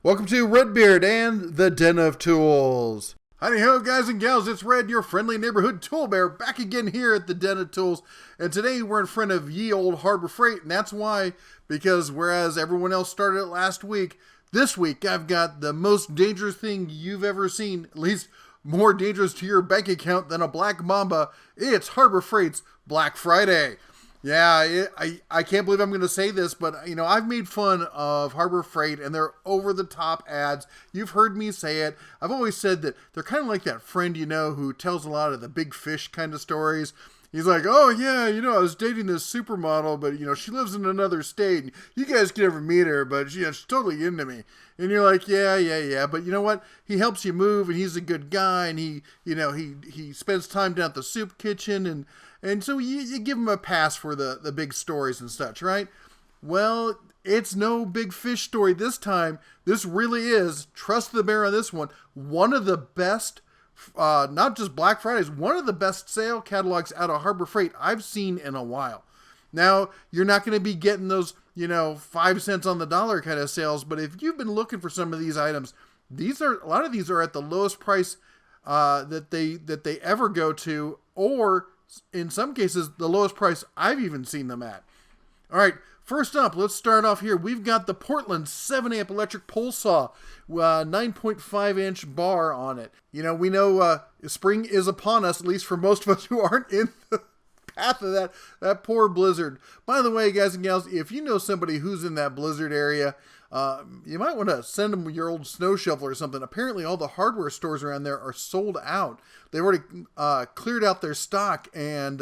Welcome to Redbeard and the Den of Tools. Howdy ho, guys and gals, it's Red, your friendly neighborhood tool bear, back again here at the Den of Tools. And today we're in front of ye old Harbor Freight, and that's why, because whereas everyone else started it last week, this week I've got the most dangerous thing you've ever seen, at least more dangerous to your bank account than a black mamba. It's Harbor Freight's Black Friday. Yeah, I can't believe I'm going to say this, but, I've made fun of Harbor Freight and their over-the-top ads. You've heard me say it. I've always said that they're kind of like that friend, who tells a lot of the big fish kind of stories. He's like, oh, yeah, I was dating this supermodel, but, she lives in another state. And you guys can never meet her, but she's totally into me. And you're like, yeah. But you know what? He helps you move, and he's a good guy, and he spends time down at the soup kitchen, and so you give him a pass for the big stories and such, right? Well, it's no big fish story this time. This really is, trust the bear on this one of the best, not just Black Fridays, one of the best sale catalogs out of Harbor Freight I've seen in a while. Now, you're not going to be getting those, 5 cents on the dollar kind of sales, but if you've been looking for some of these items, a lot of these are at the lowest price that they ever go to, or in some cases, the lowest price I've even seen them at. All right, first up, let's start off here. We've got the Portland 7-amp electric pole saw, 9.5-inch bar on it. We know spring is upon us, at least for most of us who aren't in the path of that poor blizzard. By the way, guys and gals, if you know somebody who's in that blizzard area, you might want to send them your old snow shovel or something. Apparently, all the hardware stores around there are sold out. They've already cleared out their stock and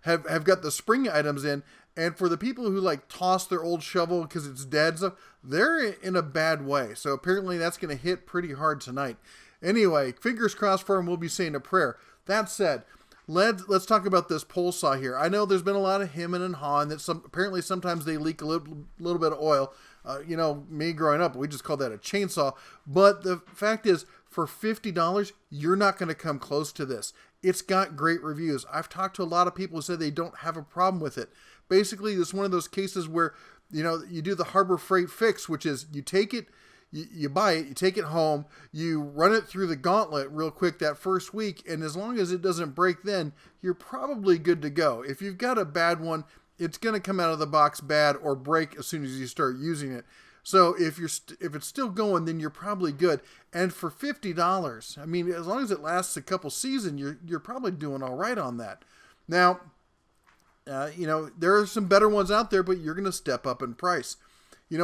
have got the spring items in. And for the people who toss their old shovel because it's dead, so they're in a bad way. So apparently that's going to hit pretty hard tonight. Anyway, fingers crossed for them. We'll be saying a prayer. That said, let's talk about this pole saw here. I know there's been a lot of hemming and hawing that apparently sometimes they leak a little bit of oil. Me growing up, we just called that a chainsaw. But the fact is, for $50, you're not going to come close to this. It's got great reviews. I've talked to a lot of people who said they don't have a problem with it. Basically, it's one of those cases where, you do the Harbor Freight fix, which is you take it, you buy it, you take it home, you run it through the gauntlet real quick that first week, and as long as it doesn't break then, you're probably good to go. If you've got a bad one, it's going to come out of the box bad or break as soon as you start using it. So if it's still going, then you're probably good. And for $50, I mean, as long as it lasts a couple seasons, you're probably doing all right on that. Now, there are some better ones out there, but you're going to step up in price.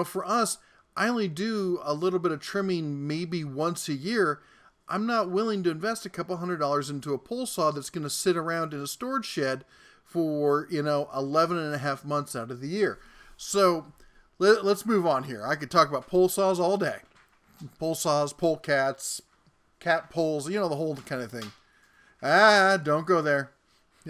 For us, I only do a little bit of trimming maybe once a year. I'm not willing to invest a couple $100 into a pole saw that's going to sit around in a storage shed for, 11 and a half months out of the year. So let's move on here. I could talk about pole saws all day. Pole saws, pole cats, cat poles, the whole kind of thing. Don't go there.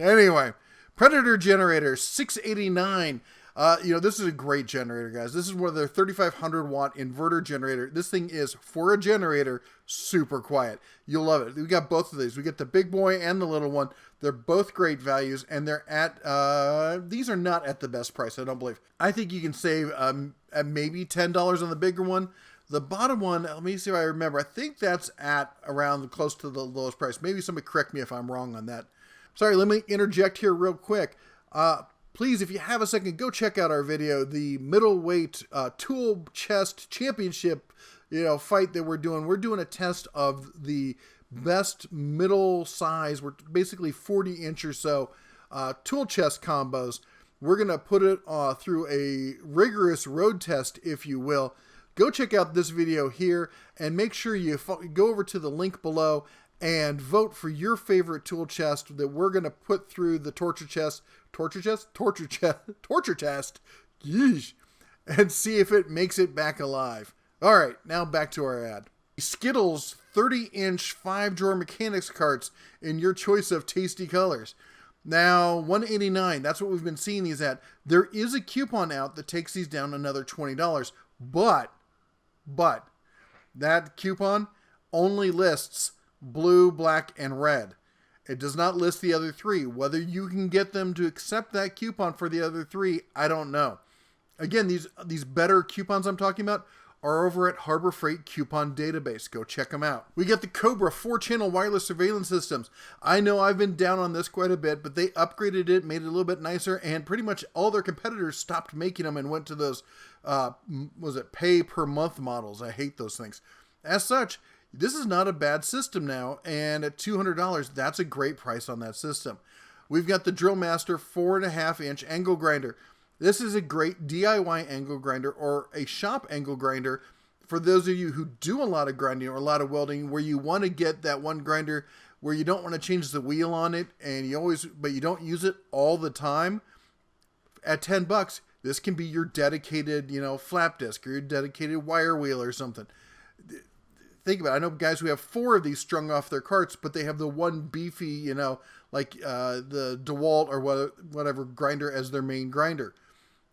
Anyway, Predator generator, 689. This is a great generator, guys. This is one of their 3,500 watt inverter generator. This thing is, for a generator, super quiet. You'll love it. We got both of these. We get the big boy and the little one. They're both great values, and they're at, these are not at the best price, I don't believe. I think you can save at maybe $10 on the bigger one. The bottom one, let me see if I remember. I think that's at around close to the lowest price. Maybe somebody correct me if I'm wrong on that. Sorry, let me interject here real quick. Please, if you have a second, go check out our video, the middleweight tool chest championship, fight that we're doing. We're doing a test of the best middle size. We're basically 40-inch or so tool chest combos. We're going to put it through a rigorous road test, if you will. Go check out this video here and make sure you go over to the link below and vote for your favorite tool chest that we're going to put through the torture test, yeesh, and see if it makes it back alive. All right, now back to our ad. Skittles 30-inch 5-drawer mechanics carts in your choice of tasty colors. Now, $189, that's what we've been seeing these at. There is a coupon out that takes these down another $20, but that coupon only lists blue, black, and red. It does not list the other three. Whether you can get them to accept that coupon for the other three, I don't know. Again, these better coupons I'm talking about are over at Harbor Freight Coupon Database. Go check them out. We got the Cobra 4-channel wireless surveillance systems. I know I've been down on this quite a bit, but they upgraded it, made it a little bit nicer, and pretty much all their competitors stopped making them and went to those, was it pay per month models? I hate those things. As such, this is not a bad system now, and at $200, that's a great price on that system. We've got the Drill Master 4.5-inch angle grinder. This is a great DIY angle grinder or a shop angle grinder for those of you who do a lot of grinding or a lot of welding, where you want to get that one grinder where you don't want to change the wheel on it, and but you don't use it all the time. At $10, this can be your dedicated, flap disc or your dedicated wire wheel or something. Think about it. I know guys who have 4 of these strung off their carts, but they have the one beefy, like the DeWalt or whatever grinder as their main grinder.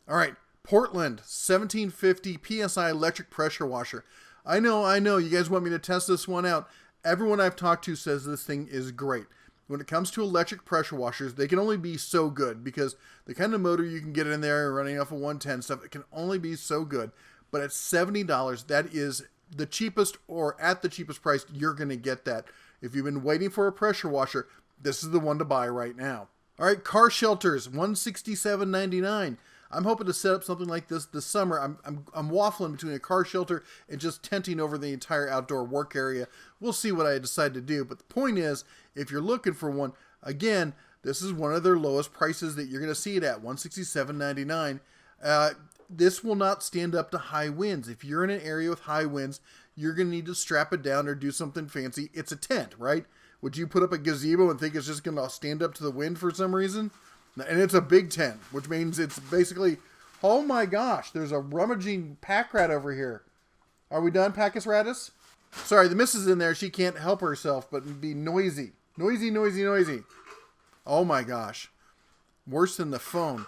All right, Portland 1750 PSI electric pressure washer. I know. You guys want me to test this one out. Everyone I've talked to says this thing is great. When it comes to electric pressure washers, they can only be so good because the kind of motor you can get in there running off of 110 stuff, it can only be so good. But at $70, that is the cheapest, or at the cheapest price you're going to get that. If you've been waiting for a pressure washer, this is the one to buy right now. All right, car shelters, $167.99. I'm hoping to set up something like this summer. I'm waffling between a car shelter and just tenting over the entire outdoor work area. We'll see what I decide to do. But the point is, if you're looking for one, again, this is one of their lowest prices that you're going to see it at, $167.99. This will not stand up to high winds. If you're in an area with high winds, you're going to need to strap it down or do something fancy. It's a tent, right? Would you put up a gazebo and think it's just going to stand up to the wind for some reason? And it's a big tent, which means it's basically, oh my gosh, there's a rummaging pack rat over here. Are we done, Packus Ratus? Sorry, the missus in there. She can't help herself but be noisy. Noisy. Oh my gosh. Worse than the phone.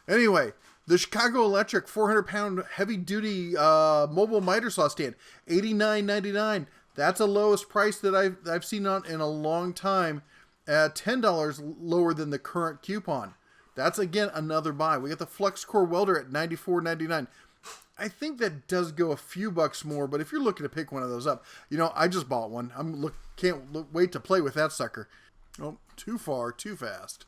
Anyway, the Chicago Electric 400-pound heavy-duty mobile miter saw stand, $89.99. That's the lowest price that I've seen on in a long time, at $10 lower than the current coupon. That's, again, another buy. We got the Flux Core Welder at $94.99. I think that does go a few bucks more, but if you're looking to pick one of those up, I just bought one. Can't wait to play with that sucker. Oh, too far, too fast,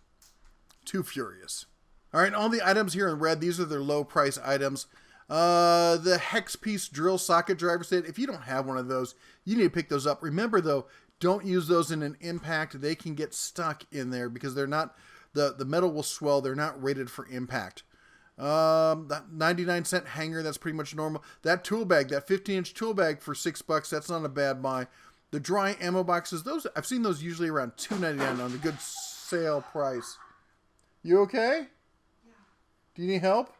too furious. All right, all the items here in red, these are their low price items. The hex piece drill socket driver set, if you don't have one of those, you need to pick those up. Remember though, don't use those in an impact. They can get stuck in there because they're not, the metal will swell. They're not rated for impact. That 99-cent hanger, that's pretty much normal. That tool bag, that 15-inch tool bag for $6, that's not a bad buy. The dry ammo boxes, those I've seen those usually around $2.99 on the good sale price. You okay? Yeah. Do you need help?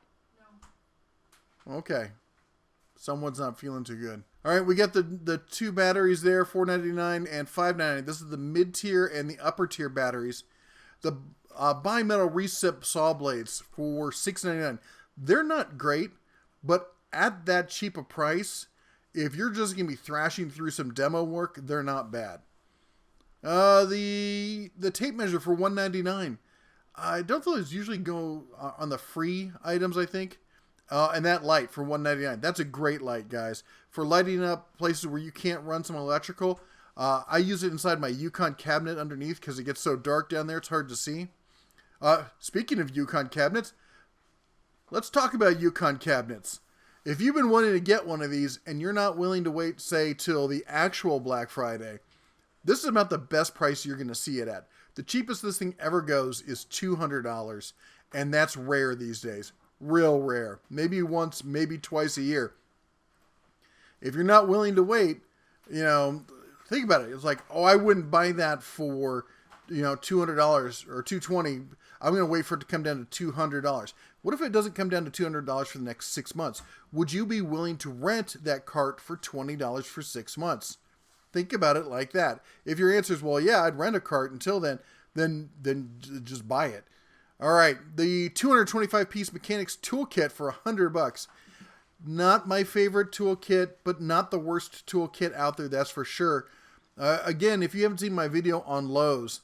No. Okay. Someone's not feeling too good. All right, we got the 2 batteries there, $4.99 and $5.99. This is the mid-tier and the upper-tier batteries. The bimetal recip saw blades for $6.99. They're not great, but at that cheap a price, if you're just going to be thrashing through some demo work, they're not bad. The tape measure for $1.99. I don't think those usually go on the free items, I think. And that light for $1.99. That's a great light, guys. For lighting up places where you can't run some electrical. I use it inside my Yukon cabinet underneath because it gets so dark down there it's hard to see. Speaking of Yukon cabinets, let's talk about Yukon cabinets. If you've been wanting to get one of these and you're not willing to wait, say, till the actual Black Friday, this is about the best price you're going to see it at. The cheapest this thing ever goes is $200, and that's rare these days. Real rare. Maybe once, maybe twice a year. If you're not willing to wait, think about it. It's like, oh, I wouldn't buy that for, $200 or $220. I'm going to wait for it to come down to $200. What if it doesn't come down to $200 for the next 6 months? Would you be willing to rent that cart for $20 for 6 months? Think about it like that. If your answer is, well, yeah, I'd rent a cart until then just buy it. All right, the 225-piece Mechanics Toolkit for $100. Not my favorite toolkit, but not the worst toolkit out there, that's for sure. Again, if you haven't seen my video on Lowe's,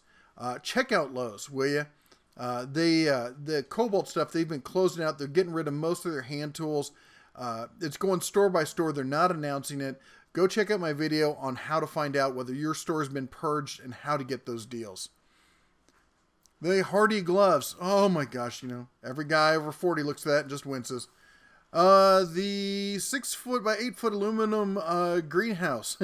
check out Lowe's, will you? The Cobalt stuff, they've been closing out. They're getting rid of most of their hand tools. It's going store by store. They're not announcing it. Go check out my video on how to find out whether your store has been purged and how to get those deals. The Hardy gloves. Oh my gosh, you know, every guy over 40 looks at that and just winces. The 6 foot by 8 foot aluminum greenhouse.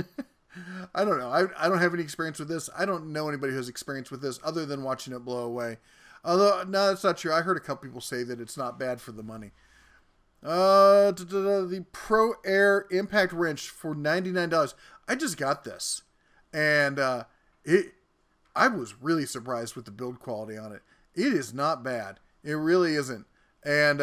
I don't know. I don't have any experience with this. I don't know anybody who has experience with this other than watching it blow away. Although, no, that's not true. I heard a couple people say that it's not bad for the money. The Pro Air Impact Wrench for $99. I just got this. And I was really surprised with the build quality on it. It is not bad. It really isn't. And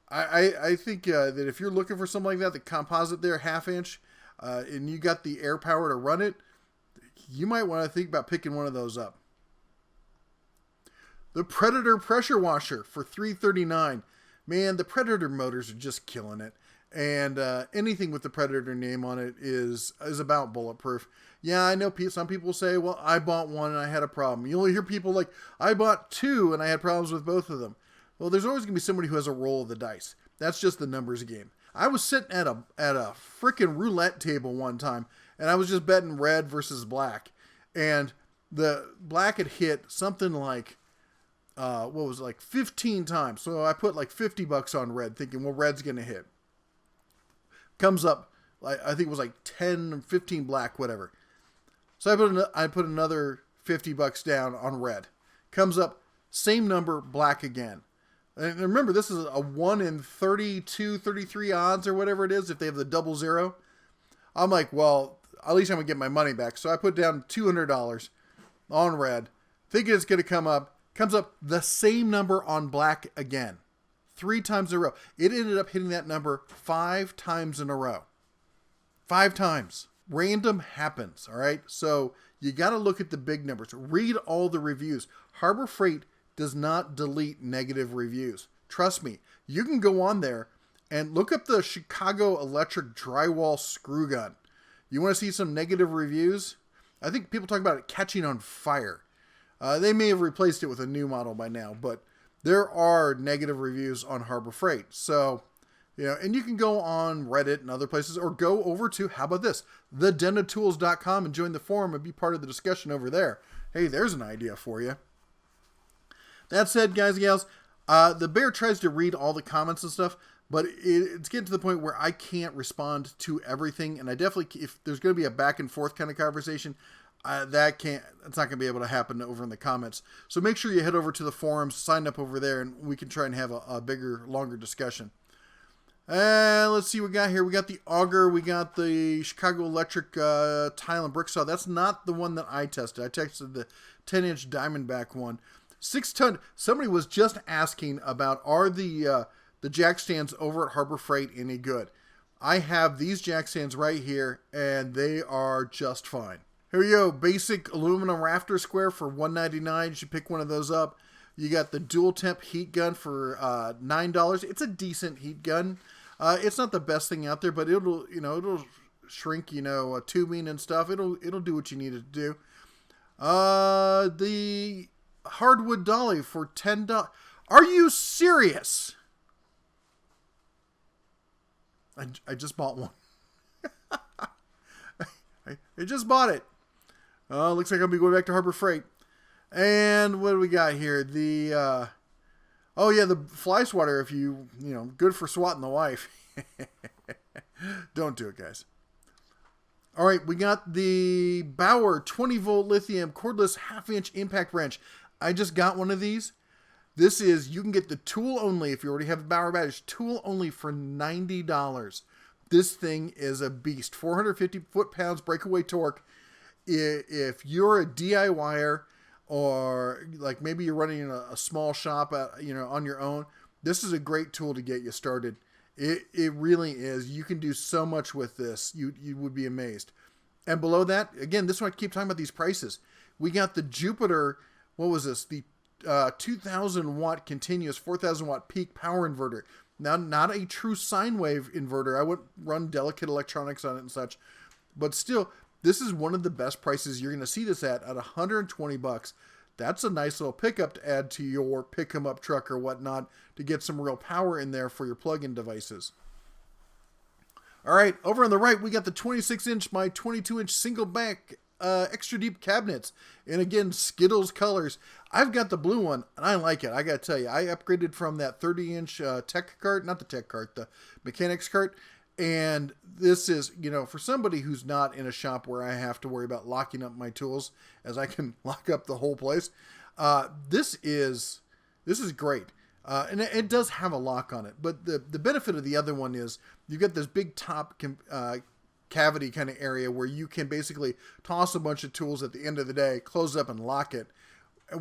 I think that if you're looking for something like that, the composite there, 1/2 inch, and you got the air power to run it, you might want to think about picking one of those up. The Predator pressure washer for $339. Man, the Predator motors are just killing it. And anything with the Predator name on it is about bulletproof. Yeah, I know some people say, well, I bought one and I had a problem. You only hear people like, I bought 2 and I had problems with both of them. Well, there's always going to be somebody who has a roll of the dice. That's just the numbers game. I was sitting at a freaking roulette table one time, and I was just betting red versus black. And the black had hit something like, 15 times. So I put like $50 on red, thinking, well, red's going to hit. Comes up, I think it was like 10, 15 black, whatever. So I put another $50 down on red. Comes up, same number, black again. And remember, this is a 1 in 32, 33 odds or whatever it is if they have the 00. I'm like, well, at least I'm going to get my money back. So I put down $200 on red, thinking it's going to come up. Comes up the same number on black again. 3 times in a row. It ended up hitting that number 5 times in a row. 5 times. Random happens, all right? So you got to look at the big numbers. Read all the reviews. Harbor Freight does not delete negative reviews. Trust me. You can go on there and look up the Chicago Electric drywall screw gun. You want to see some negative reviews? I think people talk about it catching on fire. They may have replaced it with a new model by now, but there are negative reviews on Harbor Freight. So, you know, and you can go on Reddit and other places, or go over to, how about this, thedenatools.com and join the forum and be part of the discussion over there. Hey, there's an idea for you. That said, guys and gals, the bear tries to read all the comments and stuff, but it's getting to the point where I can't respond to everything. And I definitely, if there's going to be a back and forth kind of conversation, it's not going to be able to happen over in the comments. So make sure you head over to the forums, sign up over there, and we can try and have a bigger, longer discussion. Let's see what we got here. We got the auger. We got the Chicago Electric tile and brick saw. That's not the one that I tested. I tested the 10-inch Diamondback one. 6-ton. Somebody was just asking about, are the jack stands over at Harbor Freight any good? I have these jack stands right here, and they are just fine. Here we go. Basic aluminum rafter square for $1.99. You should pick one of those up. You got the dual temp heat gun for $9. It's a decent heat gun. It's not the best thing out there, but it'll shrink, tubing and stuff. It'll do what you need it to do. The hardwood dolly for $10. Are you serious? I just bought one. I just bought it. Looks like I'll be going back to Harbor Freight. And what do we got here? The fly swatter, if good for swatting the wife. Don't do it, guys. All right, we got the Bauer 20-volt lithium cordless 1/2-inch impact wrench. I just got one of these. This is, you can get the tool only, if you already have a Bauer badge, tool only for $90. This thing is a beast. 450 foot-pounds breakaway torque. If you're a DIYer, or like maybe you're running a small shop on your own, this is a great tool to get you started. It really is. You can do so much with this. You would be amazed. And below that, again, this one I keep talking about these prices. We got the Jupiter, what was this? The 2,000 watt continuous 4,000 watt peak power inverter. Now, not a true sine wave inverter. I wouldn't run delicate electronics on it and such, but still, this is one of the best prices you're going to see this at $120. That's a nice little pickup to add to your pick 'em up truck or whatnot to get some real power in there for your plug-in devices. All right, over on the right, we got the 26-inch by 22-inch single back extra deep cabinets. And again, Skittles colors. I've got the blue one, and I like it. I got to tell you, I upgraded from that 30-inch tech cart, not the tech cart, the mechanics cart. And this is, you know, for somebody who's not in a shop where I have to worry about locking up my tools, as I can lock up the whole place, this is great. And it does have a lock on it. But the benefit of the other one is you get this big top cavity kind of area where you can basically toss a bunch of tools at the end of the day, close up and lock it.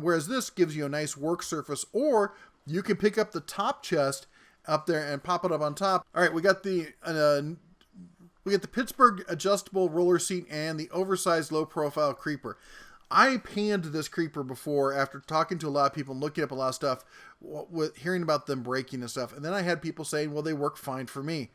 Whereas this gives you a nice work surface, or you can pick up the top chest up there and pop it up on top. All right, we got the Pittsburgh adjustable roller seat and the oversized low profile creeper. I panned this creeper before after talking to a lot of people and looking up a lot of stuff, with hearing about them breaking and stuff. And then I had people saying, well, they work fine for me.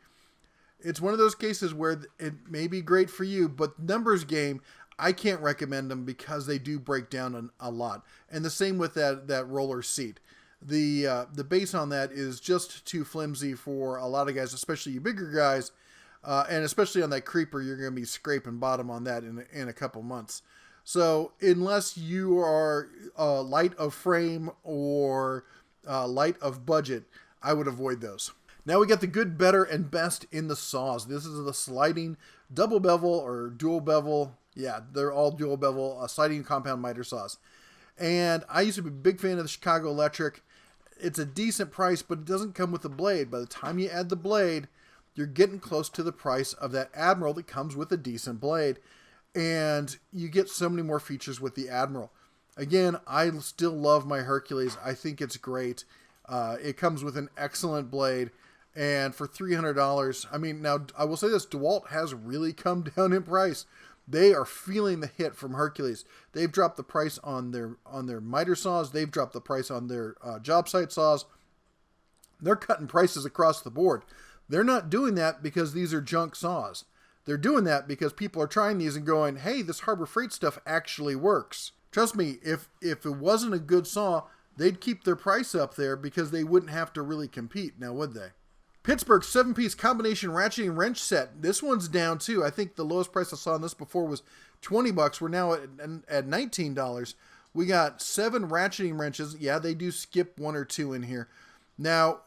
It's one of those cases where it may be great for you, but numbers game, I can't recommend them because they do break down a lot. And the same with that roller seat. The base on that is just too flimsy for a lot of guys, especially you bigger guys. And especially on that creeper, you're going to be scraping bottom on that in a couple months. So unless you are light of frame or light of budget, I would avoid those. Now we got the good, better, and best in the saws. This is the sliding double bevel or dual bevel. Yeah, they're all dual bevel sliding compound miter saws. And I used to be a big fan of the Chicago Electric. It's a decent price, but it doesn't come with a blade. By the time you add the blade, you're getting close to the price of that Admiral that comes with a decent blade. And you get so many more features with the Admiral. Again, I still love my Hercules. I think it's great. It comes with an excellent blade. And for $300, I mean, now I will say this, DeWalt has really come down in price. They are feeling the hit from Hercules. They've dropped the price on their miter saws. They've dropped the price on their job site saws. They're cutting prices across the board. They're not doing that because these are junk saws. They're doing that because people are trying these and going, hey, this Harbor Freight stuff actually works. Trust me, if it wasn't a good saw, they'd keep their price up there because they wouldn't have to really compete, now would they? Pittsburgh 7-piece combination ratcheting wrench set. This one's down too. I think the lowest price I saw on this before was $20. We're now at $19. We got 7 ratcheting wrenches. Yeah, they do skip 1 or 2 in here. Now,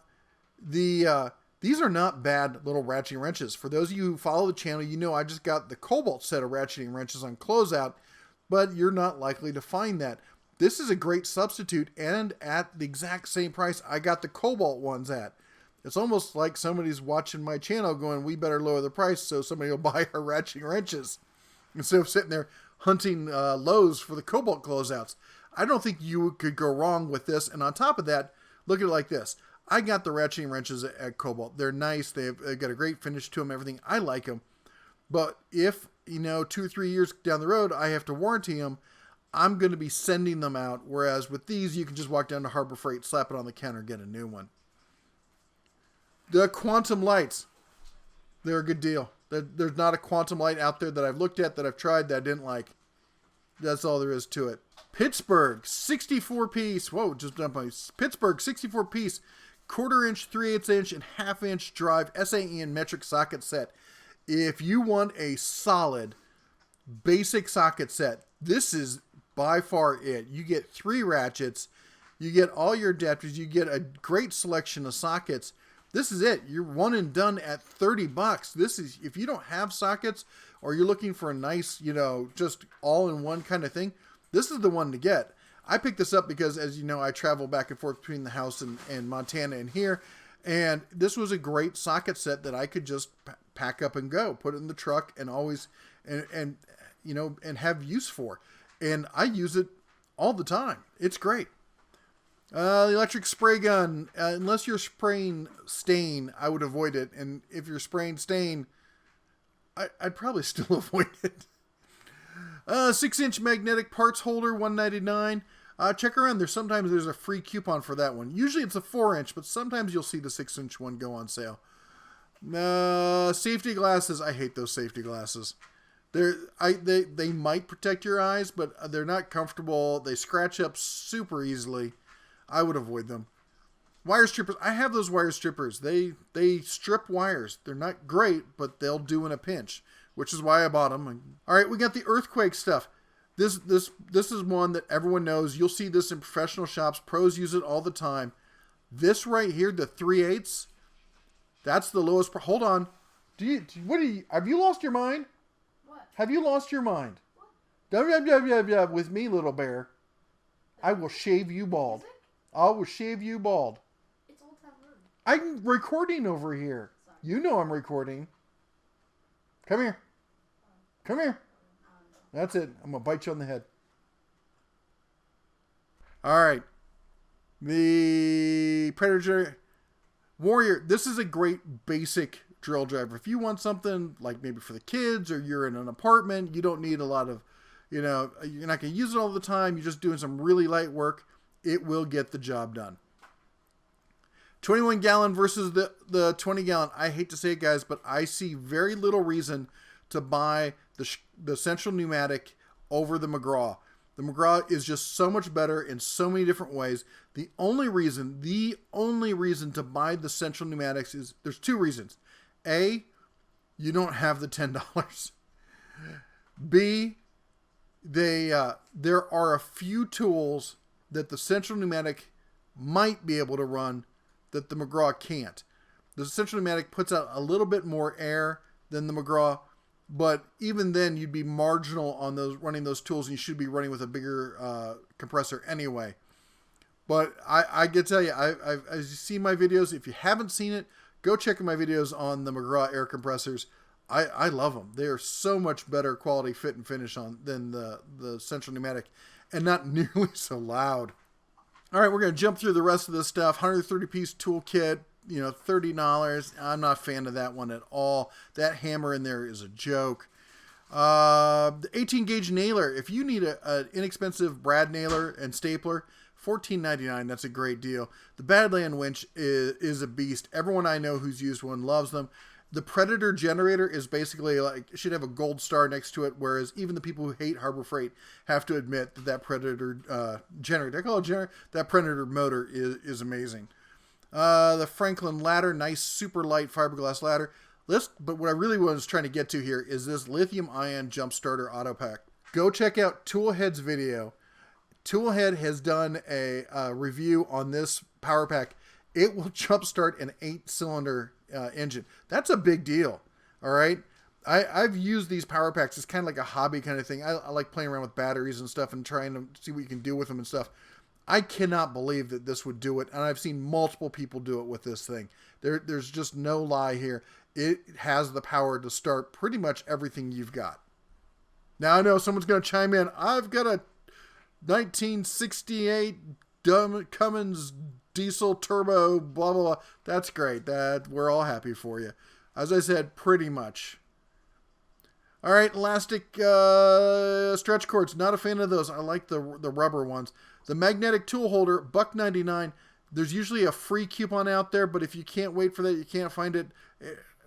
these are not bad little ratcheting wrenches. For those of you who follow the channel, you know I just got the Cobalt set of ratcheting wrenches on closeout, but you're not likely to find that. This is a great substitute, and at the exact same price I got the Cobalt ones at. It's almost like somebody's watching my channel going, we better lower the price so somebody will buy our ratcheting wrenches. Instead of sitting there hunting lows for the Cobalt closeouts. I don't think you could go wrong with this. And on top of that, look at it like this. I got the ratcheting wrenches at Cobalt. They're nice. They've got a great finish to them, everything. I like them. But if, 2 or 3 years down the road, I have to warranty them, I'm going to be sending them out. Whereas with these, you can just walk down to Harbor Freight, slap it on the counter, get a new one. The Quantum Lights. They're a good deal. There's not a Quantum Light out there that I've looked at, that I've tried, that I didn't like. That's all there is to it. Pittsburgh 64-piece. Whoa, just jumped on Pittsburgh 64-piece. 1/4 inch, 3/8 inch, and 1/2 inch drive SAE and metric socket set. If you want a solid basic socket set, this is by far it. You get 3 ratchets, you get all your adapters, you get a great selection of sockets. This is it. You're one and done at $30. This is, if you don't have sockets or you're looking for a nice, just all-in-one kind of thing, this is the one to get. I picked this up because, as you know, I travel back and forth between the house and Montana and here, and this was a great socket set that I could just pack up and go, put it in the truck, and always, and have use for. And I use it all the time. It's great. The electric spray gun, unless you're spraying stain, I would avoid it. And if you're spraying stain, I'd probably still avoid it. 6-inch magnetic parts holder, $199. Check around. Sometimes there's a free coupon for that one. Usually it's a 4-inch, but sometimes you'll see the 6-inch one go on sale. Safety glasses. I hate those safety glasses. They might protect your eyes, but they're not comfortable. They scratch up super easily. I would avoid them. Wire strippers. I have those wire strippers. They strip wires. They're not great, but they'll do in a pinch, which is why I bought them. All right, we got the earthquake stuff. This is one that everyone knows. You'll see this in professional shops. Pros use it all the time. This right here, the 3/8, that's the lowest. Hold on. Have you lost your mind? What? Have you lost your mind? What? With me, little bear. I will shave you bald. Music? I will shave you bald. It's old time room. I'm recording over here. Sorry. You know I'm recording. Come here. Come here. That's it. I'm going to bite you on the head. All right. The Predator Warrior. This is a great basic drill driver. If you want something like maybe for the kids or you're in an apartment, you don't need a lot of, you're not going to use it all the time. You're just doing some really light work. It will get the job done. 21 gallon versus the 20 gallon. I hate to say it, guys, but I see very little reason to buy the Central Pneumatic over the McGraw. The McGraw is just so much better in so many different ways. The only reason to buy the Central Pneumatics is there's two reasons. A, you don't have the $10. B, there are a few tools that the Central Pneumatic might be able to run that the McGraw can't. The Central Pneumatic puts out a little bit more air than the McGraw, but even then you'd be marginal on those running those tools, and you should be running with a bigger compressor anyway. But I can tell you, as you see my videos, if you haven't seen it, go check my videos on the McGraw air compressors. I love them. They are so much better quality fit and finish than the Central Pneumatic, and not nearly so loud. All right, we're going to jump through the rest of this stuff. 130-piece toolkit, $30. I'm not a fan of that one at all. That hammer in there is a joke. The 18-gauge nailer. If you need an inexpensive brad nailer and stapler, $14.99. That's a great deal. The Badland winch is a beast. Everyone I know who's used one loves them. The Predator generator is basically should have a gold star next to it, whereas even the people who hate Harbor Freight have to admit that Predator generator, I call it generator, that Predator motor is amazing. The Franklin ladder, nice super light fiberglass ladder. But what I really was trying to get to here is this lithium-ion jump starter auto pack. Go check out Toolhead's video. Toolhead has done a review on this power pack. It will jumpstart an 8-cylinder engine. That's a big deal. All right. I've used these power packs. It's kind of like a hobby kind of thing. I like playing around with batteries and stuff and trying to see what you can do with them and stuff. I cannot believe that this would do it. And I've seen multiple people do it with this thing. There's just no lie here. It has the power to start pretty much everything you've got. Now I know someone's going to chime in. I've got a 1968 Cummins diesel turbo, blah, blah, blah. That's great. We're all happy for you. As I said, pretty much. All right, elastic stretch cords. Not a fan of those. I like the rubber ones. The magnetic tool holder, $1.99. There's usually a free coupon out there, but if you can't wait for that, you can't find it,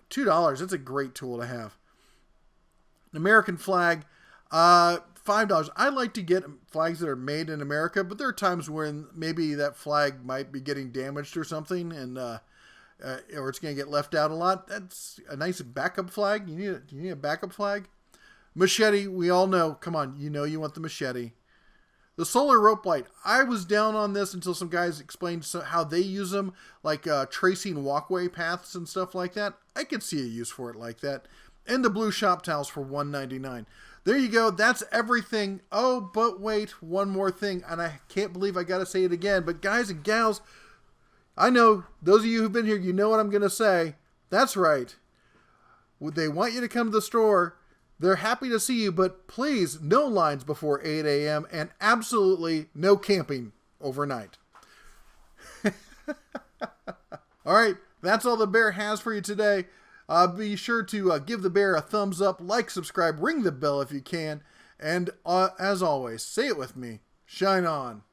$2. That's a great tool to have. An American flag, $5. I like to get flags that are made in America, but there are times when maybe that flag might be getting damaged or something, and or it's going to get left out a lot. That's a nice backup flag. You need a backup flag. Machete, we all know. Come on, you want the machete. The solar rope light. I was down on this until some guys explained how they use them, like tracing walkway paths and stuff like that. I could see a use for it like that. And the blue shop towels for $1.99. There you go. That's everything. Oh, but wait, one more thing. And I can't believe I got to say it again. But guys and gals, I know those of you who've been here, you know what I'm going to say. That's right. They want you to come to the store. They're happy to see you, but please, no lines before 8 a.m. and absolutely no camping overnight. All right, that's all the bear has for you today. Be sure to give the bear a thumbs up, like, subscribe, ring the bell if you can. And as always, say it with me, shine on.